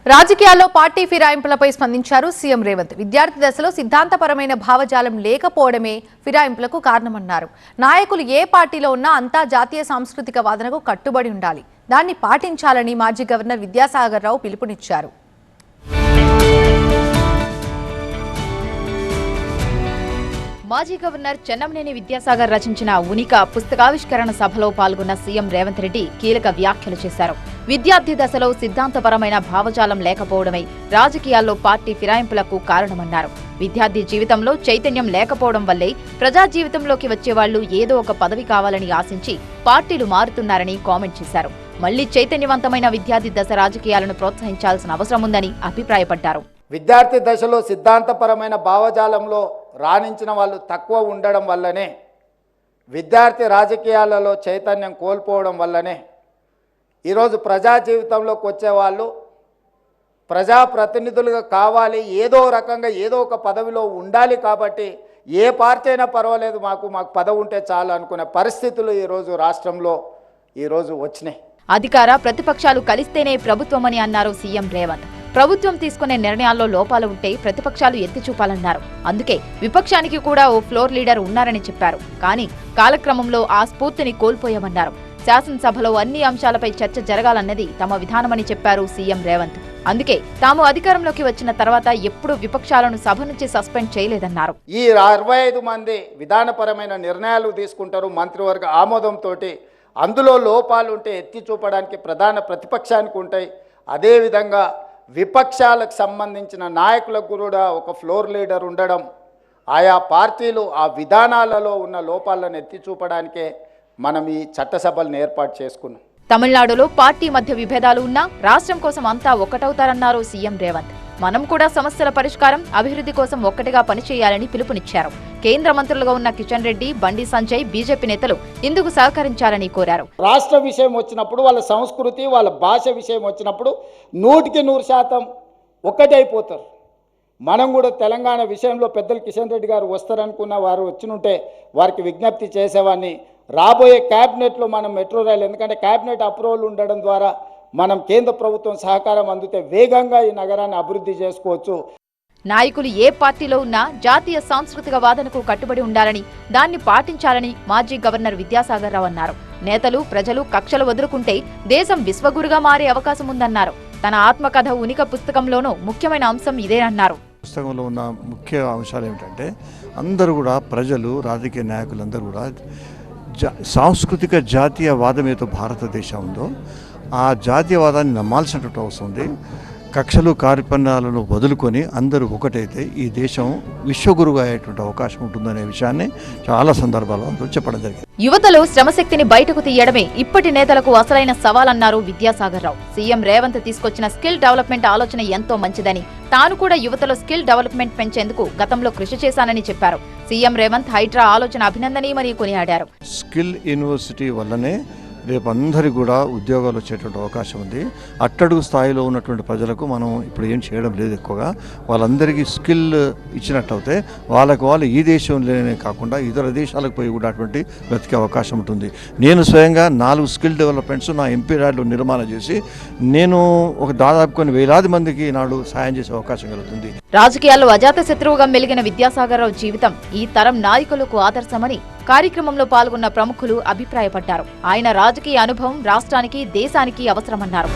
రాజకీయాల్లో పార్టీ ఫిరాయింపులపై స్పందించారు సీఎం రేవంత్. విద్యార్థి దశలో సిద్ధాంతపరమైన భావజాలం లేకపోవడమే ఫిరాయింపులకు కారణమన్నారు. నాయకులు ఏ పార్టీలో ఉన్నా అంతా జాతీయ సాంస్కృతిక వాదనకు కట్టుబడి ఉండాలి, దాన్ని పాటించాలని మాజీ గవర్నర్ విద్యాసాగర్ రావు పిలుపునిచ్చారు. మాజీ గవర్నర్ చెన్నమనేని విద్యాసాగర్ రచించిన ఉనిక పుస్తకావిష్కరణ సభలో పాల్గొన్న సీఎం రేవంత్ రెడ్డి కీలక వ్యాఖ్యలు చేశారు. విద్యార్థి దశలో సిద్ధాంతపరమైన భావజాలం లేకపోవడమే రాజకీయాల్లో పార్టీ ఫిరాయింపులకు కారణమన్నారు. విద్యార్థి జీవితంలో చైతన్యం లేకపోవడం వల్లే ప్రజా జీవితంలోకి వచ్చేవాళ్లు ఏదో ఒక పదవి కావాలని ఆశించి పార్టీలు మారుతున్నారని కామెంట్ చేశారు. మళ్లీ చైతన్యవంతమైన విద్యార్థి దశ రాజకీయాలను ప్రోత్సహించాల్సిన అవసరం ఉందని అభిప్రాయపడ్డారు. విద్యార్థి దశలో సిద్ధాంతపరమైన భావజాలంలో రాణించిన వాళ్ళు తక్కువ ఉండడం వల్లనే, విద్యార్థి రాజకీయాలలో చైతన్యం కోల్పోవడం వల్లనే ఈరోజు ప్రజా జీవితంలోకి వచ్చేవాళ్ళు ప్రజాప్రతినిధులుగా కావాలి, ఏదో రకంగా ఏదో ఒక పదవిలో ఉండాలి. కాబట్టి ఏ పార్టీ అయినా పర్వాలేదు, మాకు పదవి ఉంటే చాలు అనుకునే పరిస్థితులు ఈరోజు రాష్ట్రంలో వచ్చినాయి. అధికార ప్రతిపక్షాలు కలిస్తేనే ప్రభుత్వమని అన్నారు సీఎం రేవంత్. ప్రభుత్వం తీసుకునే నిర్ణయాల్లో లోపాలు ఉంటే ప్రతిపక్షాలు ఎత్తి చూపాలన్నారు. అందుకే విపక్షానికి కూడా ఓ ఫ్లోర్ లీడర్ ఉన్నారని చెప్పారు. కానీ కాలక్రమంలో ఆ స్ఫూర్తిని కోల్పోయామన్నారు. శాసనసభలో అన్ని అంశాలపై చర్చ జరగాలన్నది తమ విధానమని చెప్పారు సీఎం రేవంత్. అందుకే తాము అధికారంలోకి వచ్చిన తర్వాత ఎప్పుడూ విపక్షాలను సభ నుంచి సస్పెండ్ చేయలేదన్నారు. ఈ 65 మంది విధానపరమైన నిర్ణయాలు తీసుకుంటారు మంత్రివర్గ ఆమోదంతో. అందులో లోపాలు ఉంటే ఎత్తి చూపడానికి ప్రధాన ప్రతిపక్షానికి ఉంటాయి. అదేవిధంగా విపక్షాలకు సంబంధించిన నాయకులకు కూడా ఒక ఫ్లోర్ లీడర్ ఉండడం, ఆయా పార్టీలు ఆ విధానాలలో ఉన్న లోపాలను ఎత్తి చూపడానికే మనం ఈ చట్టసభలను ఏర్పాటు చేసుకున్నాం. తమిళనాడులో పార్టీ మధ్య విభేదాలు ఉన్నా రాష్ట్రం కోసం అంతా ఒక్కటవుతారన్నారు సీఎం రేవంత్. మనం కూడా సమస్యల పరిష్కారం, అభివృద్ధి కోసం ఒక్కటిగా పనిచేయాలని పిలుపునిచ్చారు. కేంద్ర మంత్రులుగా ఉన్న కిషన్ రెడ్డి, బండి సంజయ్ బీజేపీ నేతలు ఇందుకు సహకరించాలని కోరారు. రాష్ట్ర విషయం వచ్చినప్పుడు, వాళ్ళ సంస్కృతి, వాళ్ళ భాష విషయం వచ్చినప్పుడు 100% ఒక్కటైపోతారు. మనం కూడా తెలంగాణ విషయంలో పెద్దలు కిషన్ రెడ్డి గారు వస్తారనుకున్న వారు వచ్చినుంటే వారికి విజ్ఞప్తి చేసేవాడిని. రాబోయే క్యాబినెట్లో మనం మెట్రో రైలు, ఎందుకంటే క్యాబినెట్ అప్రూవల్ ఉండడం ద్వారా మనం కేంద్ర ప్రభుత్వం సహకారం అందితే వేగంగా ఈ నగరాన్ని అభివృద్ధి చేసుకోవచ్చు. నాయకులు ఏ పార్టీలో ఉన్నా జాతీయ సాంస్కృతిక వాదనకు కట్టుబడి ఉండాలని, దాన్ని పాటించాలని మాజీ గవర్నర్ విద్యాసాగర్ రావు అన్నారు. నేతలు, ప్రజలు కక్షలు వదులుకుంటే దేశం విశ్వగురుగా మారే అవకాశం ఉందన్నారు. తన ఆత్మకథ ఉనిక పుస్తకంలోనూ ముఖ్యమైన అంశం ఇదేనన్నారు. పుస్తకంలో ఉన్న ముఖ్య అంశాలు ఏమిటంటే అందరూ కూడా, ప్రజలు, రాజకీయ నాయకులందరూ కూడా సాంస్కృతిక జాతీయవాదం ఏదో భారతదేశం ఉందో ఆ జాతీయవాదాన్ని నమ్మాల్సినటువంటి అవసరం ఉంది. కక్షలు, కార్యక్రమాలను వదులుకొని అందరూ ఒకటైతే ఈ దేశం విశ్వగురుగా అయ్యేటువంటి అవకాశం ఉంటుందనే విషయాన్ని చాలా సందర్భాల్లో చెప్పడం జరిగింది. యువతలో శ్రమశక్తిని బయటకు తీయడమే ఇప్పటి నేతలకు అసలైన సవాలన్నారు విద్యాసాగర్ రావు. సీఎం రేవంత్ తీసుకొచ్చిన స్కిల్ డెవలప్మెంట్ ఆలోచన ఎంతో మంచిదని, తాను కూడా యువతలో స్కిల్ డెవలప్మెంట్ పెంచేందుకు గతంలో కృషి చేశానని చెప్పారు. సీఎం రేవంత్ హైడ్రా ఆలోచన అభినందనీయమని కొనియాడారు. స్కిల్ యూనివర్సిటీ వల్లనే రేపు అందరికీ కూడా ఉద్యోగాలు వచ్చేటువంటి అవకాశం ఉంది. అట్టడుగు స్థాయిలో ఉన్నటువంటి ప్రజలకు మనం ఇప్పుడు ఏం చేయడం లేదు. ఎక్కువగా వాళ్ళందరికీ స్కిల్ ఇచ్చినట్టు అయితే వాళ్ళు ఈ దేశంలోనే కాకుండా ఇతర దేశాలకు పోయి ఉన్నటువంటి బ్రతికే అవకాశం ఉంటుంది. నేను స్వయంగా 4 స్కిల్ డెవలప్మెంట్స్ నా ఎంపీ ర్యాడ్లో నిర్మాణం చేసి నేను ఒక దాదాపు కొన్ని వేలాది మందికి నాడు సాయం చేసే అవకాశం కలుగుతుంది. రాజకీయాల్లో అజాత శత్రువుగా మెలిగిన విద్యాసాగర్ రావు జీవితం ఈ తరం నాయకులకు ఆదర్శమని కార్యక్రమంలో పాల్గొన్న ప్రముఖులు అభిప్రాయపడ్డారు. ఆయన రాజకీయ అనుభవం రాష్ట్రానికి, దేశానికి అవసరమన్నారు.